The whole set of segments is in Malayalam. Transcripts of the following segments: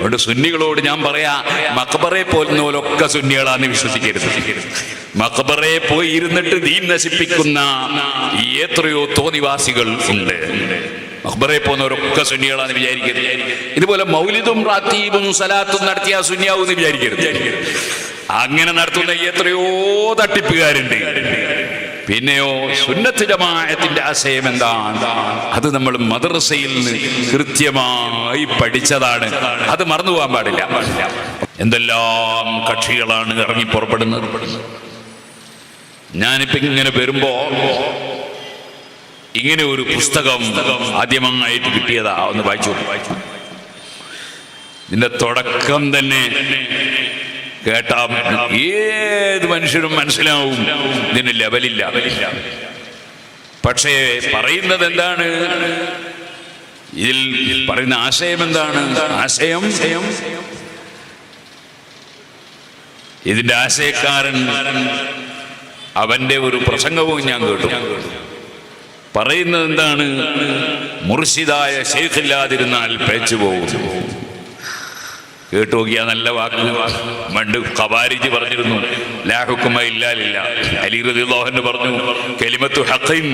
അതുകൊണ്ട് സുന്നികളോട് ഞാൻ പറയാ, മഖബറയെ പോലുന്നവരൊക്കെ സുന്നികളാന്ന് വിശ്വസിക്കരുത്. മഖബറയെ പോയി ഇരുന്നിട്ട് ദീൻ നശിപ്പിക്കുന്ന എത്രയോ തോന്നിവാസികൾ ഉണ്ട്. മഖബറയെ പോകുന്നവരൊക്കെ സുന്നികളാന്ന് വിചാരിക്കരുത്. ഇതുപോലെ മൗലിദും റാത്തീബും സലാത്തും നടത്തിയ സുന്നിയാവെന്ന് വിചാരിക്കരുത്. അങ്ങനെ നടത്തുന്ന എത്രയോ തട്ടിപ്പുകാരുണ്ട്. പിന്നെയോ സുന്നത്ത് ജമാഅത്തിന്റെ ആശയം എന്താണ്? അത് നമ്മൾ മദ്രസയിൽ നിന്ന് കൃത്യമായി പഠിച്ചതാണ്. അത് മറന്നുപോകാൻ പാടില്ല. എന്തെല്ലാം കക്ഷികളാണ് ഇറങ്ങി പുറപ്പെടുന്നത്. ഞാനിപ്പോ ഇങ്ങനെ വരുമ്പോ ഇങ്ങനെ ഒരു പുസ്തകം ആദ്യമായിട്ട് കിട്ടിയതാ. ഒന്ന് വായിച്ചു. ഇതിന്റെ തുടക്കം തന്നെ കേട്ടാ ഏത് മനുഷ്യനും മനസ്സിലാവും ഇതിന് ലെവലില്ല. പക്ഷേ പറയുന്നത് എന്താണ്? ഇതിൽ പറയുന്ന ആശയം എന്താണ്? ഇതിന്റെ ആശയക്കാരൻ അവന്റെ ഒരു പ്രസംഗവും ഞാൻ കേട്ടു. പറയുന്നത് എന്താണ്? മുർഷിദായ ശൈഖില്ലാതിരുന്നാൽ പേച്ചു പോകും. കേട്ടു നോക്കിയാ നല്ല വാക്ക്. പണ്ട് ഖവാരിജ് പറഞ്ഞിരുന്നു, ലാ ഹുക്മ ഇല്ലാ ലില്ലാഹ്. അലി റളിയല്ലാഹു അൻഹു പറഞ്ഞു, കലിമത്തു ഹഖിൻ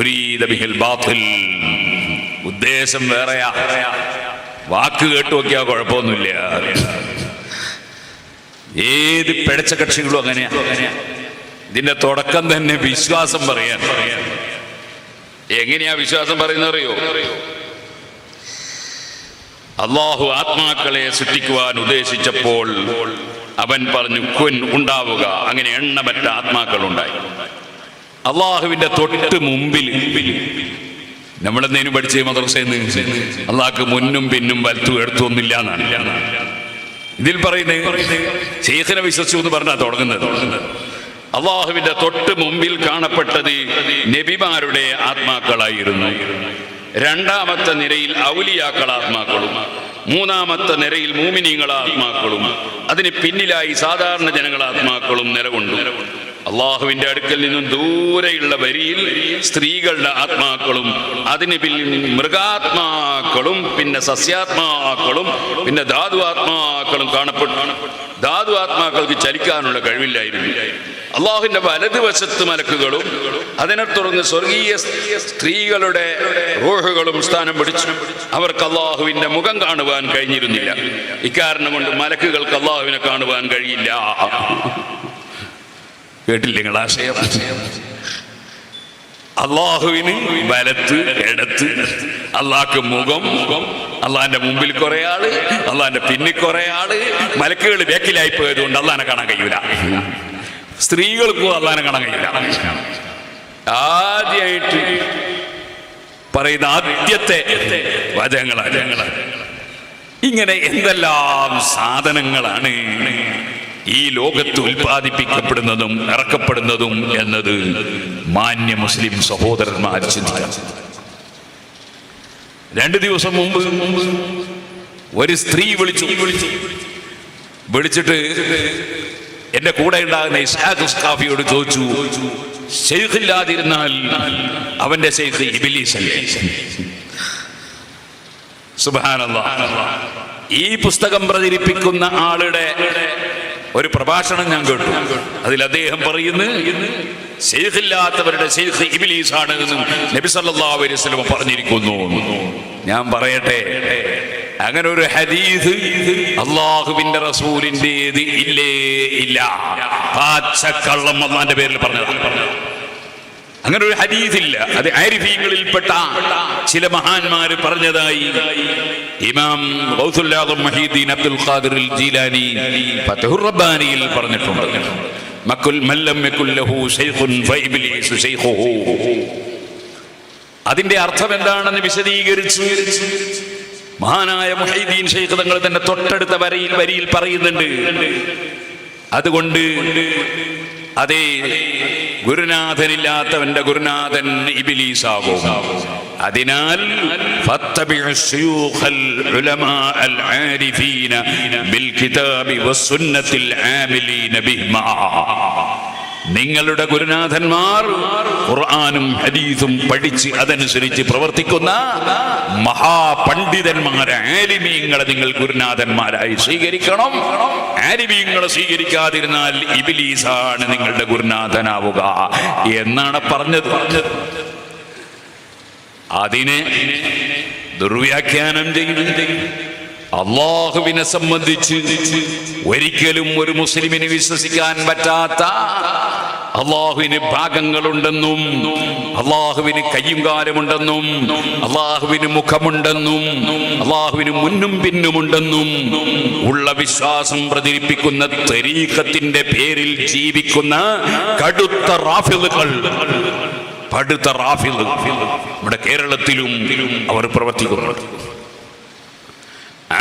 ഉരീദ ബിഹിൽ ബാത്തിൽ. ഉദ്ദേശം വേറെയാ. വാക്ക് കേട്ടു നോക്കിയാ കുഴപ്പമൊന്നുമില്ല. ഏത് പിഴച്ച കക്ഷികളും അങ്ങനെയാ. ഇതിന്റെ തുടക്കം തന്നെ വിശ്വാസം പറയാൻ. എങ്ങനെയാ വിശ്വാസം പറയുന്നത് അറിയോ? അള്ളാഹു ആത്മാക്കളെ സൃഷ്ടിക്കുവാൻ ഉദ്ദേശിച്ചപ്പോൾ അവൻ പറഞ്ഞു കുൻ, ഉണ്ടാവുക. അങ്ങനെ എണ്ണമറ്റ ആത്മാക്കൾ ഉണ്ടായി. അള്ളാഹുവിന്റെ തൊട്ട് മുമ്പിൽ നമ്മളെന്തേനും പഠിച്ച മദ്രസയെന്ന് അള്ളാഹ്ക്ക് മുന്നും പിന്നും വലത്തും എടുത്തൊന്നില്ല എന്നാണ് ഇതിൽ പറയുന്നത്. ശൈഖിനെ വിശ്വസിച്ചു എന്ന് പറഞ്ഞാ തുടങ്ങുന്നത്. അള്ളാഹുവിന്റെ തൊട്ട് മുമ്പിൽ കാണപ്പെട്ടത് നബിമാരുടെ ആത്മാക്കളായിരുന്നു. രണ്ടാമത്തെ നിരയിൽ ഔലിയാക്കൾ ആത്മാക്കളും, മൂന്നാമത്തെ നിരയിൽ മൂമിനീങ്ങൾ ആത്മാക്കളും, അതിന് പിന്നിലായി സാധാരണ ജനങ്ങൾ ആത്മാക്കളും നിലകൊണ്ടു. അള്ളാഹുവിന്റെ അടുക്കൽ നിന്നും ദൂരെയുള്ള വരിയിൽ സ്ത്രീകളുടെ ആത്മാക്കളും, അതിന് പിന്നിൽ മൃഗാത്മാക്കളും, പിന്നെ സസ്യാത്മാക്കളും, പിന്നെ ധാതു ആത്മാക്കളും കാണപ്പെട്ടു. ധാതു ആത്മാക്കൾക്ക് ചലിക്കാനുള്ള കഴിവില്ലായിരുന്നു. അള്ളാഹുവിന്റെ വലതുവശത്ത് മലക്കുകളും അതിനെ തുടർന്ന് സ്വർഗീയ സ്ത്രീകളുടെ റൂഹുകളും സ്ഥാനം പിടിച്ചു. അവർക്ക് അള്ളാഹുവിന്റെ മുഖം കാണുവാൻ കഴിഞ്ഞിരുന്നില്ല. ഇക്കാരണം കൊണ്ട് മലക്കുകൾക്ക് അള്ളാഹുവിനെ കാണുവാൻ കഴിയില്ല. കേട്ടില്ല നിങ്ങൾ ആശയം? അള്ളാഹുവിന് വലത്ത് ഇടത്ത്, അള്ളാഹ്ക്ക് മുഖം, അള്ളാഹിന്റെ മുമ്പിൽ കുറെ ആള്, അള്ളാഹിന്റെ പിന്നിൽ കുറെ ആള്. മലക്കുകൾ ബേക്കിലായി പോയതുകൊണ്ട് അള്ളാഹിനെ കാണാൻ കഴിയൂല. സ്ത്രീകൾക്കും അള്ളാഹിനെ കാണാൻ കഴിയില്ല. ആദ്യമായിട്ട് പറയുന്ന ആദ്യത്തെ വചനങ്ങളാണ്. ഇങ്ങനെ എന്തെല്ലാം സാധനങ്ങളാണ് ഈ ലോകത്ത് ഉൽപ്പാദിപ്പിക്കപ്പെടുന്നതും ഇറക്കപ്പെടുന്നതും എന്നത് മാന്യ മുസ്ലിം സഹോദരന്മാർ ചിന്തിക്കണം. 2 ദിവസം മുമ്പ് ഒരു സ്ത്രീ വിളിച്ചിട്ട് എന്റെ കൂടെ ഉണ്ടാകുന്ന ഇസ്ഹാഖ് ഖാഫിയോട് ചോദിച്ചു, ശൈഖില്ലാതിരുന്നാൽ അവന്റെ ശൈഖ് ഇബ്ലീസ് അല്ലേ? സുബ്ഹാനല്ലാഹ്. ഈ പുസ്തകം പ്രചരിപ്പിക്കുന്ന ആളുടെ ഒരു പ്രഭാഷണം ഞാൻ കേട്ടു. അതിൽ അദ്ദേഹം പറയുന്നു, ശൈഖില്ലാത്തവരുടെ ശൈഖ് ഇബ്ലീസ് ആണ് എന്നും നബി സല്ലല്ലാഹു അലൈഹി വസല്ലം പറഞ്ഞിരിക്കുന്നു. ഞാൻ പറയട്ടെ, അങ്ങനെ ഒരു ഹദീസ് അള്ളാഹുവിന്റെ റസൂലിന്റേത് ഇല്ലേ? ഇല്ല. പാച്ചക്കള്ളം അള്ളാന്റെ പേരിൽ പറഞ്ഞതാണ്. അങ്ങനെ ഒരു ഹദീസ് ഇല്ല. അത് ആരിഫീങ്ങളിൽപ്പെട്ട ചില മഹാന്മാര് പറഞ്ഞതായി ഇമാം ഗൗസുൽ ആദം മുഹീദ്ദീൻ അബ്ദുൽ ഖാദിർ ജീലാനി ഫത്ഹുർ റബ്ബാനിയിൽ പറഞ്ഞിട്ടുണ്ട്. മക്കുൽ മല്ലം യകുൽ ലഹു ശൈഖുൻ ഫഇബ്ലീസു ശൈഖുഹു. അതിന്റെ അർത്ഥം എന്താണെന്ന് വിശദീകരിച്ചു മഹാനായ മുഹീദ്ദീൻ ശൈഖ് തങ്ങൾ തന്നെ തൊട്ടടുത്ത വരിയിൽ പറയുന്നുണ്ട്. അതുകൊണ്ട് അതേ ഗുരുനാഥനില്ലാത്തവന്റെ ഗുരുനാഥൻ ഇബ്ലീസാകും. അതിനാൽ നിങ്ങളുടെ ഗുരുനാഥന്മാർ ഖുർആനും ഹദീസും പഠിച്ച് അതനുസരിച്ച് പ്രവർത്തിക്കുന്ന മഹാപണ്ഡിതന്മാരെ ആലിമീങ്ങളെ നിങ്ങൾ ഗുരുനാഥന്മാരായി സ്വീകരിക്കണം. ആലിമീങ്ങളെ സ്വീകരിക്കാതിരുന്നാൽ ഇബ്ലീസാണ് നിങ്ങളുടെ ഗുരുനാഥനാവുക എന്നാണ് പറഞ്ഞത്. അതിനെ ദുർവ്യാഖ്യാനം ചെയ്ത് അള്ളാഹുവിനെ സംബന്ധിച്ച് ഒരിക്കലും ഒരു മുസ്ലിമിന് വിശ്വസിക്കാൻ പറ്റാത്ത അള്ളാഹുവിന് ഭാഗങ്ങളുണ്ടെന്നും അള്ളാഹുവിന് കയ്യും കാലുമുണ്ടെന്നും അള്ളാഹുവിന് മുഖമുണ്ടെന്നും അള്ളാഹുവിന് മുന്നും പിന്നുമുണ്ടെന്നും ഉള്ള വിശ്വാസം പ്രചരിപ്പിക്കുന്ന തരീഖത്തിന്റെ പേരിൽ ജീവിക്കുന്ന കടുത്ത റാഫിളുകൾ, പടുത്ത റാഫിള് നമ്മുടെ കേരളത്തിലും അവർ പ്രവർത്തിക്കുന്നു.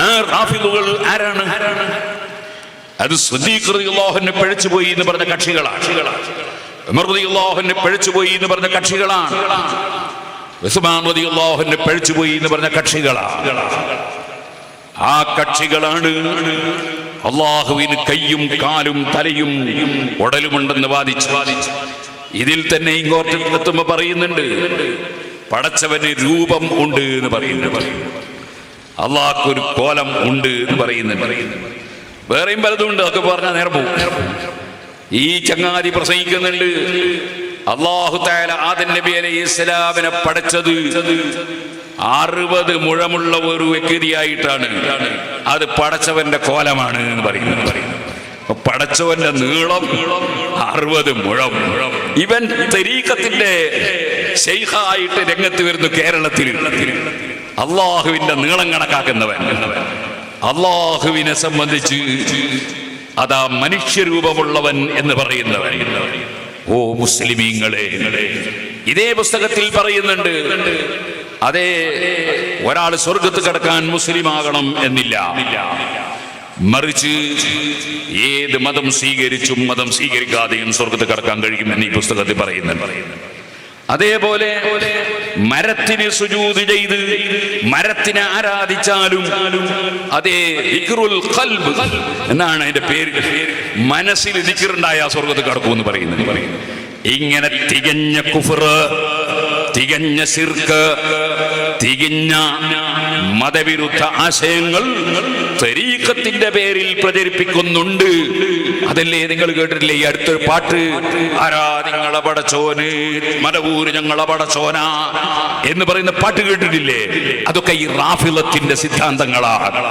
ആ റാഫിളുകൾ ആരാണ്? അത് സിദ്ദീഖ് റളിയല്ലാഹു അൻഹു പിഴച്ചുപോയി എന്ന് പറഞ്ഞ കക്ഷികളാണ്. ഉമർ റളിയല്ലാഹു അൻഹു പിഴച്ചുപോയി എന്ന് പറഞ്ഞ കക്ഷികളാണ്. ഉസ്മാൻ റളിയല്ലാഹു അൻഹു പിഴച്ചുപോയി എന്ന് പറഞ്ഞ കക്ഷികളാണ്. ആ കക്ഷികളാണ് അള്ളാഹുവിന് കയ്യും കാലും തലയും ഉടലുമുണ്ടെന്ന് വാദിച്ചു. ഇതിൽ തന്നെ ഇങ്ങോട്ട് എത്തുമ്പോ പറയുന്നുണ്ട് പടച്ചവന് രൂപം ഉണ്ട് എന്ന് പറയുന്നുണ്ട്, അള്ളാഹ്ക്കൊരു കോലം ഉണ്ട് എന്ന് പറയുന്നുണ്ട്, വേറെയും പലതും ഉണ്ട്. അതൊക്കെ പറഞ്ഞാൽ നേരം പോകും. ഈ ചങ്ങാതി പ്രസംഗിക്കുന്നുണ്ട് അല്ലാഹു തആല ആദം നബി അലൈഹിസ്സലാമിനെ പടച്ചത് 60 മുഴമുള്ള ഒരു വ്യക്തിയായിട്ടാണ്. അത് പടച്ചവന്റെ കോലമാണ് എന്ന് പറയുന്നത്. പടച്ചവന്റെ നീളം 60 മുഴം. ഇവൻ തരീഖത്തിന്റെ ശൈഖായിട്ട് രംഗത്ത് വരുന്നു കേരളത്തിൽ. അള്ളാഹുവിന്റെ നീളം കണക്കാക്കുന്നവൻ. അള്ളാഹുവിനെ സംബന്ധിച്ച് അതാ മനുഷ്യരൂപമുള്ളവൻ എന്ന് പറയുന്നവൻ. ഓ മുസ്ലിമീങ്ങളെ, ഇതേ പുസ്തകത്തിൽ പറയുന്നുണ്ട് അതേ ഒരാൾ സ്വർഗത്ത് കടക്കാൻ മുസ്ലിം ആകണം എന്നില്ല, മറിച്ച് ഏത് മതം സ്വീകരിച്ചും മതം സ്വീകരിക്കാതെയും സ്വർഗത്ത് കടക്കാൻ കഴിയുമെന്ന് ഈ പുസ്തകത്തിൽ പറയുന്നുണ്ട്. അതേപോലെ മരത്തിന് സുജൂദ് ചെയ്ത് മരത്തിനെ ആരാധിച്ചാലും അതേ ദിക്റുൽ ഖൽബ് എന്നാണ് അതിന്റെ പേര്, മനസ്സിൽ ദിക്റുണ്ടായ സ്വർഗത്ത് കടക്കുമെന്ന് പറയുന്നത്. ഇങ്ങനെ തികഞ്ഞ കുഫ്ർ, തികഞ്ഞ ശിർക്ക്, തികഞ്ഞ മതവിരുദ്ധ ആശയങ്ങൾ തരീഖത്തിന്റെ പേരിൽ പ്രചരിപ്പിക്കുന്നുണ്ട്. അതല്ലേ നിങ്ങൾ കേട്ടിട്ടില്ലേ ഈ അടുത്തൊരു പാട്ട്, ആരാ നിങ്ങളെ പടച്ചോന്, മടവൂര് ഞങ്ങളെ പടച്ചോന എന്ന് പറയുന്ന പാട്ട് കേട്ടിട്ടില്ലേ? അതൊക്കെ ഈ റാഫിളത്തിന്റെ സിദ്ധാന്തങ്ങളാണ്.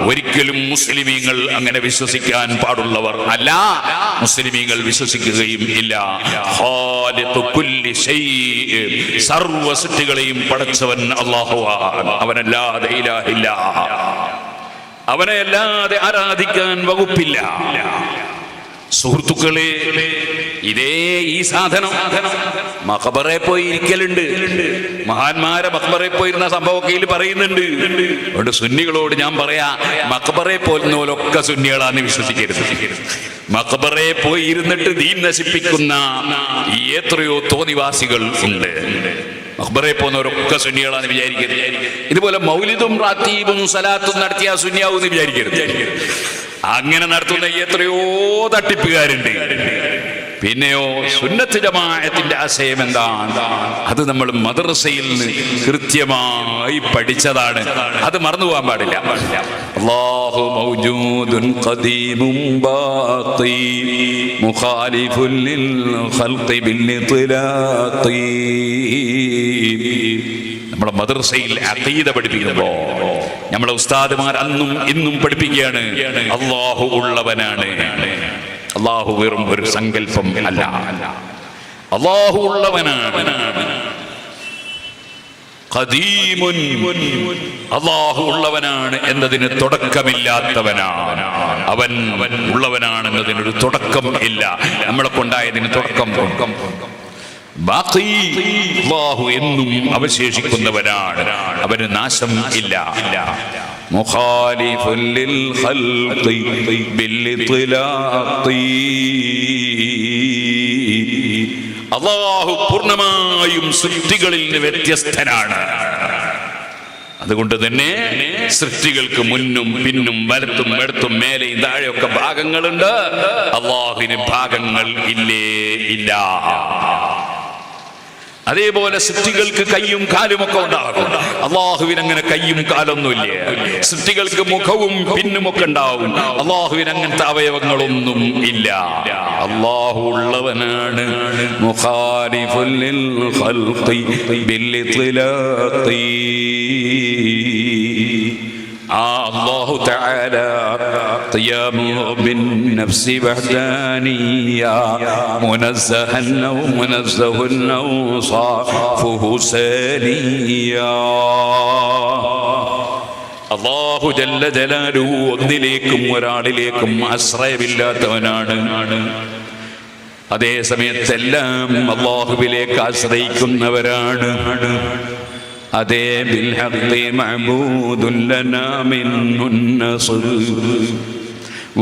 ഒരിക്കലും മുസ്ലിമീങ്ങൾ അങ്ങനെ വിശ്വസിക്കാൻ പാടുള്ളവർ അല്ല, മുസ്ലിമീങ്ങൾ വിശ്വസിക്കുകയും ഇല്ല. സർവ സൃഷ്ടികളെയും പടച്ചവൻ അല്ലാഹുവാണ്, അവനല്ലാതെ ഇലാഹില്ല, അവനെ അല്ലാതെ ആരാധിക്കാൻ വകുപ്പില്ല. സുഹൃത്തുക്കളെ, ഇതേ ഈ സാധനം മഖബറെ പോയി ഇരിക്കലുണ്ട്. മഹാന്മാരെ മഖബറെ പോയിരുന്ന സംഭവമൊക്കെ ഇതിൽ പറയുന്നുണ്ട്. അതുകൊണ്ട് സുന്നികളോട് ഞാൻ പറയാ, മഖബറെ പോലുന്നവരൊക്കെ സുന്നികളാന്ന് വിശ്വസിക്കരുത്. മഖബറെ പോയി ഇരുന്നിട്ട് ദീൻ നശിപ്പിക്കുന്ന എത്രയോ തോന്നിവാസികൾ ഉണ്ട്. മഖബറെ പോകുന്നവരൊക്കെ സുന്നികളാന്ന് വിചാരിക്കരുത്. ഇതുപോലെ മൗലിദും റാത്തീബും സലാത്തും നടത്തിയ സുന്നിയാവൂന്ന് വിചാരിക്കരുത്. അങ്ങനെ നടത്തുന്ന എത്രയോ തട്ടിപ്പുകാരുണ്ട്. പിന്നെയോ സുന്നത്ത് ജമാഅത്തിന്റെ ആശയം എന്താണ്? അത് നമ്മൾ മദ്രസയിൽ നിന്ന് കൃത്യമായി പഠിച്ചതാണ്. അത് മറന്നുപോകാൻ പാടില്ല. അല്ലാഹു മൗജൂദുൻ ഖദീമുൻ ബാഖി മുഖാലിഫുൻ ലിൽ ഖൽഖി ബിൽ ഇത്ലാഖി. നമ്മളെ മദ്രസയിൽ അഖീദ പഠിപ്പിക്കുമ്പോൾ നമ്മളെ ഉസ്താദുമാർ അന്നും ഇന്നും പഠിപ്പിക്കുകയാണ് അല്ലാഹു ഉള്ളവനാണ്. അല്ലാഹു വെറും ഒരു സങ്കല്പം അല്ല, അല്ലാഹു ഉള്ളവനാണ്. ഖദീമുൻ, അല്ലാഹു ഉള്ളവനാണ് എന്നതിന് തുടക്കമില്ലാത്തവനാണ്. അവൻ ഉള്ളവനാണ് എന്നതിനൊരു തുടക്കം ഇല്ല. നമ്മളെ കൊണ്ടായതിന് തുടക്കം. ബാഖി, അല്ലാഹു എന്നും അവശേഷിക്കുന്നവനാണ്, അവന് നാശം ഇല്ല. മുഖാലിഫുൻ ലിൽ ഖൽഖി ബിൽ ഇത്ലാഖി. അല്ലാഹു പൂർണ്ണമായും സൃഷ്ടികളിൽ നിന്ന് വ്യത്യസ്തനാണ്. അതുകൊണ്ട് തന്നെ സൃഷ്ടികൾക്ക് മുന്നും പിന്നും വലത്തും ഇടത്തും മേലെയും താഴെയൊക്കെ ഭാഗങ്ങളുണ്ട്. അള്ളാഹുവിന് ഭാഗങ്ങൾ ഇല്ലേ ഇല്ല. അതേപോലെ സൃഷ്ടികൾക്ക് കയ്യും കാലും ഒക്കെ ഉണ്ടാകും. അള്ളാഹുവിന് അങ്ങനെ കയ്യും കാലൊന്നുമില്ല. സൃഷ്ടികൾക്ക് മുഖവും പിന്നുമൊക്കെ ഉണ്ടാവും. അള്ളാഹുവിന് അങ്ങനത്തെ അവയവങ്ങളൊന്നും ഇല്ല. അള്ളാഹു ഉള്ളവനാണ്. മുഖാലിഫുൽ ലിൽ ഖൽഖി ബിൽ ഇത്ലാഖി. അല്ലാഹു തആല ഖിയാമുഹു ബിന്നഫ്സി വഹ്ദാനിയ്യ മുനസ്സഹൻ മുനസ്സഹുൻ ഔസാഫുഹു സാനിയ്യ. അല്ലാഹു ജല്ല ജലാലുഹു ഒന്നിലേക്കും ഒരാളിലേക്കും ആശ്രയമില്ലാത്തവനാണ്. അതേ സമയത്തെല്ലാം അല്ലാഹുവിലേക്ക് ആശ്രയിക്കുന്നവരാണ്. അതേ ബിൽ ഹഖി മഅബൂദുൻ ലനാ മിൻഹുൻ നസ്ർ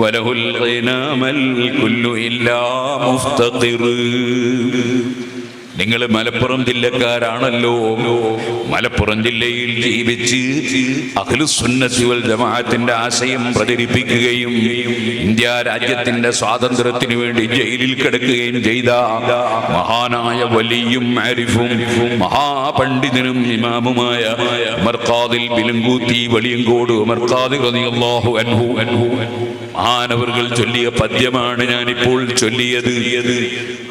വലഹുൽ ഗിനാമൽ കുല്ലു ഇല്ലാ മുഫ്തഖിർ. നിങ്ങൾ മലപ്പുറം ജില്ലക്കാരാണല്ലോ. മലപ്പുറം ജില്ലയിൽ ജീവിച്ച് അഹ്ലുസുന്നത്തി വൽ ജമാഅത്തിന്റെ ആശയം പ്രചരിപ്പിക്കുകയും ഇന്ത്യ രാജ്യത്തിന്റെ സ്വാതന്ത്ര്യത്തിനു വേണ്ടി ജയിലിൽ കിടക്കുകയും ചെയ്ത മഹാനായ വലിയും ആരിഫും മഹാപണ്ഡിതനും ഇമാമുമായ ഉമർ ഖാദിൽ ബിലങ്കൂത്തി വലിയങ്കോട് ഉമർ ഖാദി റളിയല്ലാഹു അൻഹു മഹാനവറുകൾ ചൊല്ലിയ പദ്യമാണ് ഞാനിപ്പോൾ ചൊല്ലിയത്.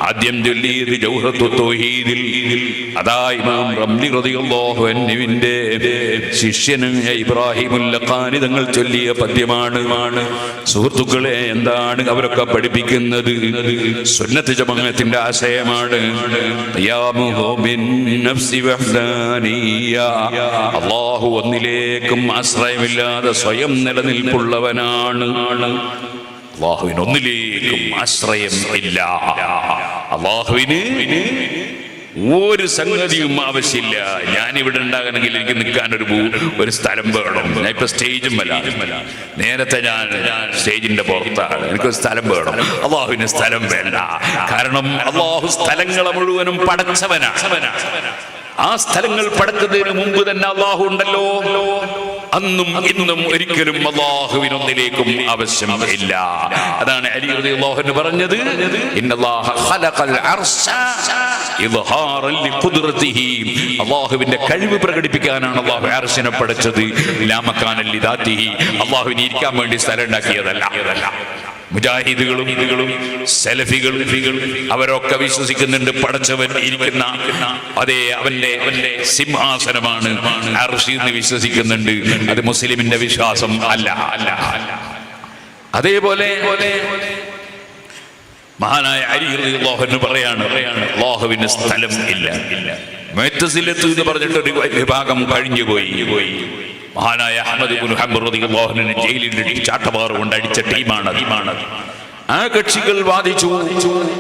ആദ്യം ചൊല്ലിയത് ജൗഹറത്തുൽ തൗഹീദിൽ. അതാ ഇമാം റംലി റളിയല്ലാഹു അൻഹുവിന്റെ ശിഷ്യനായ ഇബ്രാഹിമുൽ ലഖാനി തങ്ങൾ ചൊല്ലിയ പദ്യമാണ്. സുഹൃത്തുക്കളെ, എന്താണ് അവരൊക്കെ പഠിപ്പിക്കുന്നത്? സുന്നത്ത് ജമാഅത്തിന്റെ ആശയമാണ്. അല്ലാഹു ഒന്നിലേക്കും ആശ്രയമില്ലാതെ സ്വയം നിലനിൽപ്പുള്ളവനാണ്. അല്ലാഹുവിന് ഒന്നിലേക്കും ആശ്രയം ഇല്ല. അല്ലാഹുവിന് ഒരു സംഗതിയും ആവശ്യമില്ല. ഞാനിവിടെ ഉണ്ടാകണമെങ്കിൽ എനിക്ക് നിൽക്കാൻ ഒരു സ്ഥലം വേണം. ഞാൻ ഇപ്പൊ സ്റ്റേജും അല്ല, നേരത്തെ ഞാൻ സ്റ്റേജിന്റെ പുറത്താണ്. എനിക്കൊരു സ്ഥലം വേണം. അല്ലാഹുവിന് സ്ഥലം വേണ്ട. കാരണം അല്ലാഹു സ്ഥലങ്ങളെ മുഴുവനും പടച്ചവനാണ്. ആ സ്ഥലങ്ങൾ പടക്കുന്നതിന് മുമ്പ് തന്നെ അല്ലാഹു ഉണ്ടല്ലോ. അന്നും ഇന്നും ഒരിക്കലും അല്ലാഹുവിനൊന്നിലേക്കും ആവശ്യം ഇല്ല. അതാണ് അലി റളിയല്ലാഹു അൻഹു പറഞ്ഞത്, ഇന്നല്ലാഹ ഖലഖൽ അർശ ഇദ്ഹാറൻ ലിഖുദ്റതിഹി. അല്ലാഹുവിന്റെ കഴിവ് പ്രകടിപ്പിക്കാനാണ് അല്ലാഹു അർശിനെ പടച്ചത്. ലാ മകാനൻ ലിദാതിഹി. അല്ലാഹുവിന് ഇരിക്കാൻ വേണ്ടി സ്ഥലം ഉണ്ടാക്കിയതല്ല. മുജാഹിദുകളും സലഫികളും അവരൊക്കെ വിശ്വസിക്കുന്നുണ്ട് പടച്ചവൻ ഇരിക്കുന്ന അതേ അവന്റെ സിംഹാസനമാണ് അർശ് എന്ന് വിശ്വസിക്കുന്നുണ്ട്. അത് മുസ്ലിമിന്റെ വിശ്വാസം അല്ല. അതേപോലെ മഹാനായ അലി റളിയല്ലാഹു അൻഹു പറയാണ്, അല്ലാഹുവിന് സ്ഥലം ഇല്ല. മുഅ്തസിലത്ത് എന്ന് പറഞ്ഞിട്ട് ഒരു വിഭാഗം കഴിഞ്ഞു പോയി. മഹാനായ അഹ്മദ് ഇബ്നു ഹംബൽ റളിയല്ലാഹു അൻഹു ജയിലിൽ ചാട്ടവാറ് കൊണ്ട് അടിച്ച ടീമാണ്. ആ കക്ഷികൾ വാദിച്ചു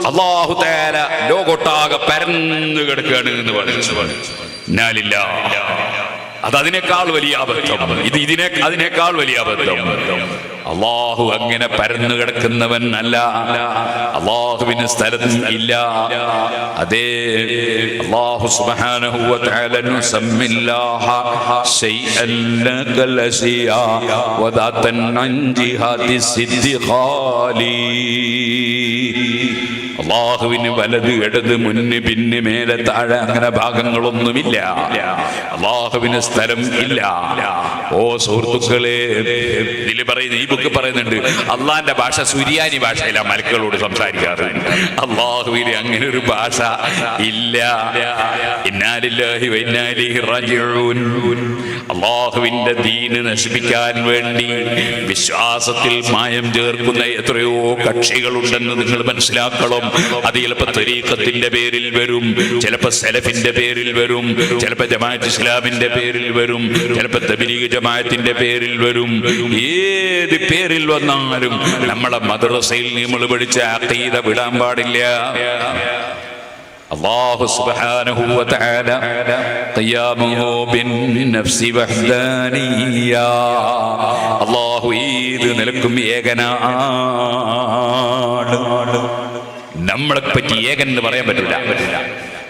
അല്ലാഹു തആല ലോകോട്ടാകെ പരന്നു കിടക്കുകയാണ് എന്ന് പറഞ്ഞു. അതിനേക്കാൾ വലിയ അബദ്ധം. അതിനേക്കാൾ വലിയ അബദ്ധം. അല്ലാഹു അങ്ങനെ പരന്നു കിടക്കുന്നവൻ അല്ല. അല്ലാഹുവിന് സ്ഥലം ഇല്ല. അതേ അല്ലാഹു സുബ്ഹാനഹു വ തആല നുസമ്മില്ലാഹ ശൈഅൻ ലകൽ അസിയാ വദാതൻ അൻ ജിഹാദി സിദ്ദിഖാലി. അല്ലാഹുവിന് വലത് ഇടത് മുന്ന് പിന്ന് മേലെ താഴെ അങ്ങനെ ഭാഗങ്ങളൊന്നുമില്ല. അല്ലാഹുവിന് സ്ഥലം ഇല്ല. ഓ സുഹൃത്തുക്കളെ, ഇതിൽ പറയുന്ന ഈ ബുക്ക് പറയുന്നുണ്ട് അള്ളാന്റെ ഭാഷ സുരിയാനി ഭാഷയിലാണ് മലക്കുകളോട് സംസാരിക്കാറ്. അല്ലാഹുവിന് അങ്ങനെ ഒരു ഭാഷ ഇല്ല. ഇന്നാ ലില്ലാഹി വ ഇന്നാ ഇലൈഹി റാജിഊൻ. അല്ലാഹുവിന്റെ ദീന് നശിപ്പിക്കാൻ വേണ്ടി വിശ്വാസത്തിൽ മായം ചേർക്കുന്ന എത്രയോ കക്ഷികളുണ്ടെന്ന് നിങ്ങൾ മനസ്സിലാക്കണം. അത് ചിലപ്പോൾ തരീഖത്തിന്റെ പേരിൽ വരും, ചിലപ്പോൾ സലഫിന്റെ പേരിൽ വരും, ചിലപ്പോൾ ജമാഅത്ത് ഇസ്ലാമിന്റെ പേരിൽ വരും, ചിലപ്പോൾ തബ്ലീഗ് ജമാഅത്തിന്റെ പേരിൽ വരും. ഏത് പേരിൽ വന്നാലും നമ്മളെ മദ്രസയിൽ നമ്മൾ പഠിച്ച അഖീദ വിടാൻ പാടില്ല. അല്ലാഹു സുബ്ഹാനഹു വ തആല ഖിയാമുഹു ബിന്നഫ്സി വഹ്ദാനിയ്യ. അല്ലാഹു ഏത് നിലക്കും ഏകനാണ്. നമ്മളെ പറ്റി ഏകൻ എന്ന് പറയാൻ പറ്റില്ല.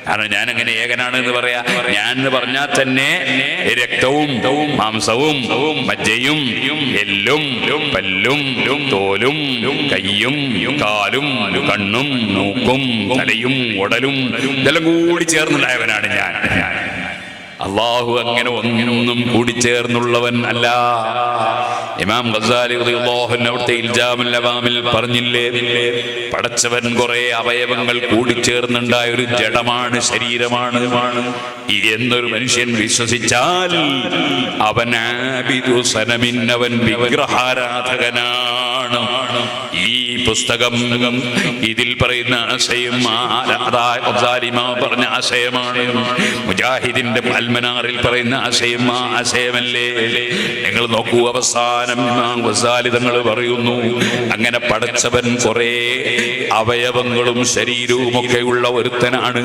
കാരണം ഞാൻ എങ്ങനെ ഏകനാണ് എന്ന് പറയാ? ഞാൻ എന്ന് പറഞ്ഞാൽ തന്നെ രക്തവും മാംസവും മജ്ജയും എല്ലും പല്ലും തോലും കയ്യും കാലും കണ്ണും മൂക്കും തലയും ഉടലും ഇതെല്ലാം കൂടി ചേർന്നുണ്ടായവനാണ് ഞാൻ. അള്ളാഹു അങ്ങനെ ഒന്നും കൂടി ചേർന്നുള്ളവൻ അല്ല. ഇമാം ഗസാലി റളിയല്ലാഹു അൻഹു അവിടുത്തെ ഇൽജാമുൽ അവാമിൽ പറഞ്ഞില്ലേ, പടച്ചവൻ കുറെ അവയവങ്ങൾ കൂടിച്ചേർന്നുണ്ടായ ഒരു ജഡമാണ്, ശരീരമാണ് എന്നൊരു മനുഷ്യൻ വിശ്വസിച്ചാൽ അവൻ ആബിദു സനമിൻ, അവൻ വിഗ്രഹാരാധകനാണ്. ഈ പുസ്തകം ഇതിൽ പറയുന്ന ആശയം പറഞ്ഞ ആശയമാണ്. മുജാഹിദിന്റെ അൽമനാറിൽ പറയുന്ന ആശയം ആ ആശയമല്ലേ? നിങ്ങൾ നോക്കൂ, അവസാനം ഇമാം ഗസാലി തങ്ങൾ പറയുന്നു, അങ്ങനെ പടച്ചവൻ കുറെ അവയവങ്ങളും ശരീരവും ഒക്കെ ഉള്ള ഒരുത്തനാണ്.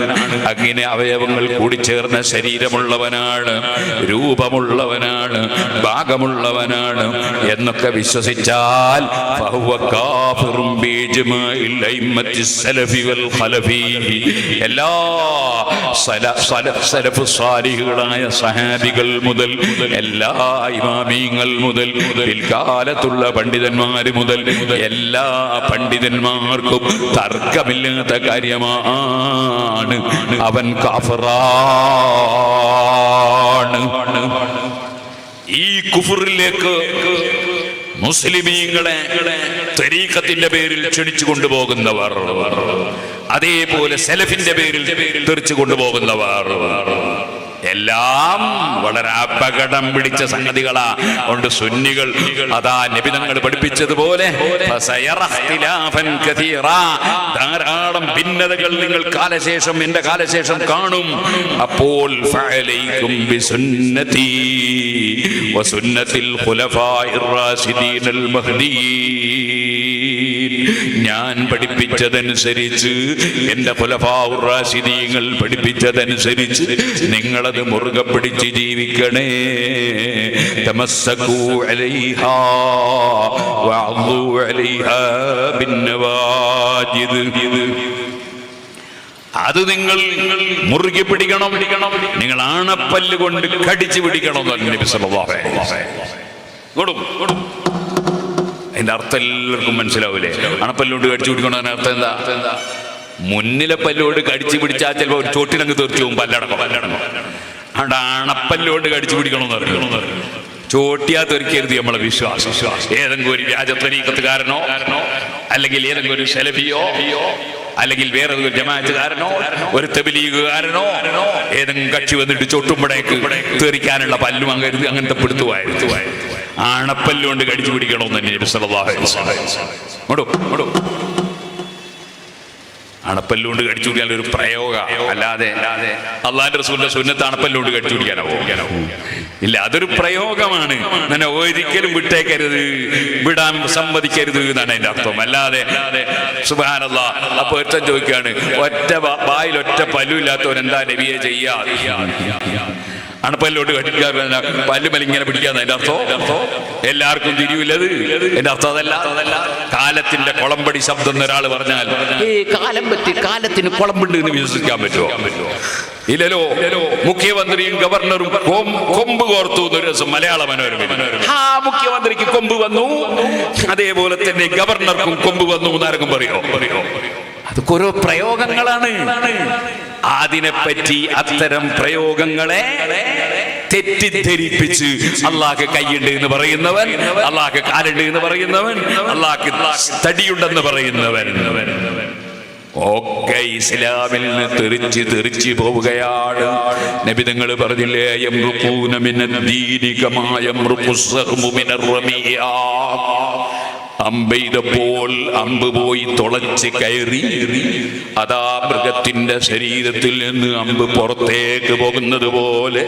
അങ്ങനെ അവയവങ്ങൾ കൂടിച്ചേർന്ന ശരീരമുള്ളവനാണ്, രൂപമുള്ളവനാണ്, ഭാഗമുള്ളവനാണ് എന്നൊക്കെ വിശ്വസിച്ചാൽ എല്ലാ സാലിഹുകളായ സഹാബികൾ മുതൽ എല്ലാ ഇമാമീങ്ങൾ മുതൽ പിൽക്കാലത്തുള്ള പണ്ഡിതന്മാര് മുതൽ എല്ലാ പണ്ഡിതന്മാർക്കും തർക്കമില്ലാത്ത കാര്യമാണ്, അവൻ കാഫിറാണ്. ഈ കുഫറിലേക്ക് മുസ്ലിമീങ്ങളെ തരീഖത്തിന്റെ പേരിൽ ക്ഷണിച്ചു കൊണ്ടുപോകുന്നവർ, അതേപോലെ സലഫിന്റെ പേരിൽ തെറിച്ചു കൊണ്ടുപോകുന്നവർ എല്ലാം വളരെ അപകടം പിടിച്ച സംഗതികളാ. കൊണ്ട് സുന്നികൾ അതാ നബിതങ്ങൾ പഠിപ്പിച്ചതുപോലെ ധാരാളം ഭിന്നതകൾ നിങ്ങൾ കാലശേഷം, എന്റെ കാലശേഷം കാണും. അപ്പോൾ ഫഅലൈക്കും ബിസുന്നതി വസുന്നതിൽ ഖുലഫാഇർ റാഷിദീനൽ മഹ്ദിയീൻ. ഞാൻ പഠിപ്പിച്ചതനുസരിച്ച്, എന്റെ ഖുലഫാഉർ റാഷിദീങ്ങൾ പഠിപ്പിച്ചതനുസരിച്ച് നിങ്ങളത് മുറുകെ പിടിച്ച് ജീവിക്കണേ. തമസ്സകൂ അലൈഹാ വഅദൂ അലൈഹാ ബിന്നവാജിദ്. അത് നിങ്ങൾ മുറുകെ പിടിക്കണം, നിങ്ങൾ ആണപ്പല്ല് കൊണ്ട് കടിച്ചു പിടിക്കണം. നബി സല്ലല്ലാഹു അലൈഹി വസല്ലം അതിന്റെ അർത്ഥം എല്ലാവർക്കും മനസ്സിലാവൂലേ? അണപ്പല്ലോണ്ട് കടിച്ചു പിടിക്കണം അർത്ഥം എന്താ? മുന്നിലെ പല്ലോട് കടിച്ചു പിടിച്ചാൽ ചിലപ്പോൾ ഒരു ചോട്ടിനങ്ങ് തെറിച്ചു പോകും, പല്ലടക്കം. അവിടെ അണപ്പല്ലോണ്ട് കടിച്ചു പിടിക്കണമെന്ന് അറിയണം. ചോട്ടിയാ തെറിക്കരുത് നമ്മളെ വിശ്വാസം. ഏതെങ്കിലും ഒരു വ്യാജ തരീഖത്തുകാരനോ അല്ലെങ്കിൽ ഏതെങ്കിലും ഒരു സലഫിയോ അല്ലെങ്കിൽ വേറെ ഒരു ജമാഅത്തുകാരനോ ഒരു തബ്ലീഗുകാരനോ ഏതെങ്കിലും കക്ഷി വന്നിട്ട് ചൊട്ടുമ്പോഴേക്ക് തെറിക്കാനുള്ള പല്ലും അങ്ങരുത്, അങ്ങനത്തെ പിടുത്തുവായിരുന്നു. ആണപ്പല്ലുകൊണ്ട് കടിച്ചു പിടിക്കണമെന്ന് തന്നെ നബി സല്ലല്ലാഹു അലൈഹി വസല്ലം. അണപ്പല്ലുകൊണ്ട് കടിച്ചു പിടിക്കാൻ ഒരു പ്രയോഗ, അല്ലാതെ അള്ളാഹുവിന്റെ റസൂലിന്റെ സുന്നത്ത് അണപ്പല്ലുകൊണ്ട് കടിച്ചു പിടിക്കാനാവോ? ഇല്ല, അതൊരു പ്രയോഗമാണ്. അങ്ങനെ ഒരിക്കലും വിട്ടേക്കരുത്, വിടാൻ സമ്മതിക്കരുത് എന്നാണ് അതിന്റെ അർത്ഥം. അല്ലാതെ സുബ്ഹാനല്ലാഹ്. അപ്പൊ ഒരുത്തൻ ചോദിക്കുകയാണ്, ഒറ്റ വായിൽ ഒറ്റ പല്ലു ഇല്ലാത്തവൻ എന്താ നബിയെ ചെയ്യാ? അണപ്പല്ലോട്ട് കടിക്കാൻ പല്ല് മലിങ്ങനെ പിടിക്കാന്ന് അതിന്റെ അർത്ഥം. എല്ലാവർക്കും തിരിവില്ലത്. എന്റെ അർത്ഥം അതല്ല. കാലത്തിന്റെ കുളമ്പടി ശബ്ദം എന്നൊരാൾ പറഞ്ഞാൽ കാലം പറ്റി, കാലത്തിന് കുളമ്പുണ്ട് എന്ന് വിശ്വസിക്കാൻ പറ്റുമോ? ഇല്ലല്ലോ. മുഖ്യമന്ത്രിയും ഗവർണറും കൊമ്പ് കോർത്തു എന്നൊരു ദിവസം മലയാള മനോരമ. മുഖ്യമന്ത്രിക്ക് കൊമ്പ് വന്നു, അതേപോലെ തന്നെ ഗവർണർക്കും കൊമ്പ് വന്നു എന്നാർക്കും പറയോ? അതൊക്കെ ഓരോ പ്രയോഗങ്ങളാണ്. അതിനെപ്പറ്റി അത്തരം പ്രയോഗങ്ങളെ തെറ്റിദ്ധരിപ്പിച്ച് അള്ളാഹ്ക്ക് കൈയുണ്ട് എന്ന് പറയുന്നവൻ, അള്ളാഹ്ക്ക് കാലുണ്ട് എന്ന് പറയുന്നവൻ, അള്ളാഹ്ക്ക് തടിയുണ്ടെന്ന് പറയുന്നവൻ ഒക്കെ ഇസ്ലാമിൽ നിന്ന് തെറിച്ച് പോവുകയാണ്. നബി തങ്ങൾ പറഞ്ഞില്ലേ, യംറുഖൂന മിനദ്ദീനി കമാ യംറുഖുസ്സഹ്മു മിനർ റമിയ. അമ്പെയ്തപ്പോൾ അമ്പ് പോയി തുളച്ച് കയറി, അതാ മൃഗത്തിന്റെ ശരീരത്തിൽ നിന്ന് അമ്പ് പുറത്തേക്ക് പോകുന്നത് പോലെ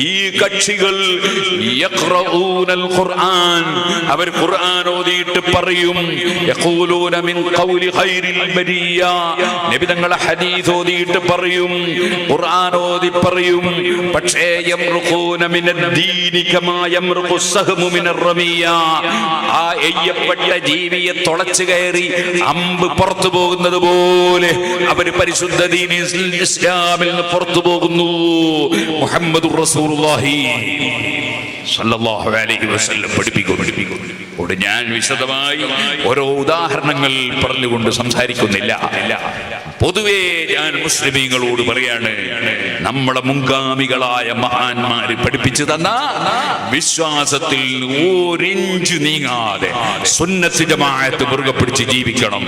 ഈ കക്ഷികൾ യഖ്റഊനൽ ഖുർആൻ, അവർ ഖുർആൻ ഓതിയിട്ട് പറയും, യഖൂലൂന മിൻ ഖൗലി ഖൈറിൽ ബരിയ, നബി തങ്ങളെ ഹദീസ് ഓതിയിട്ട് പറയും, ഖുർആൻ ഓതി പറയും. പക്ഷേ യംറുഖൂന മിനദ്ദീനി കമാ യംറുഖുസ്സഹ്മു മിനർ റമിയ, ആ എയ്യപ്പെട്ട ജീവിയെ തുളച്ചു കയറി അമ്പ് പുറത്തു പോകുന്നത് പോലെ അവര് പരിശുദ്ധ ദീൻ ഇസ്ലാമിൽ നിന്ന് പുറത്തു പോകുന്നു. മുഹമ്മദുർ റസൂലുള്ളാഹി സല്ലല്ലാഹു അലൈഹി വസല്ലം പഠിപ്പിക്കുന്നു. ഞാൻ വിശദമായി ഓരോ ഉദാഹരണങ്ങൾ പറഞ്ഞുകൊണ്ട് സംസാരിക്കുന്നില്ല. പൊതുവേ ഞാൻ മുസ്ലിമീങ്ങളോട് പറയാണ്, നമ്മളെ മുൻഗാമികളായ മഹാന്മാര് പഠിപ്പിച്ചു തന്ന വിശ്വാസത്തിൽ ഒരിഞ്ച് നീങ്ങാതെ സുന്നത്ത് ജമാഅത്ത് മുറുകെ പിടിച്ച് ജീവിക്കണം.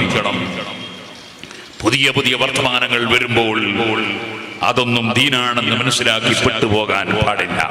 പുതിയ പുതിയ വർത്തമാനങ്ങൾ വരുമ്പോൾ അതൊന്നും ദീനാണെന്ന് മനസ്സിലാക്കി പെട്ടുപോകാൻ പാടില്ല.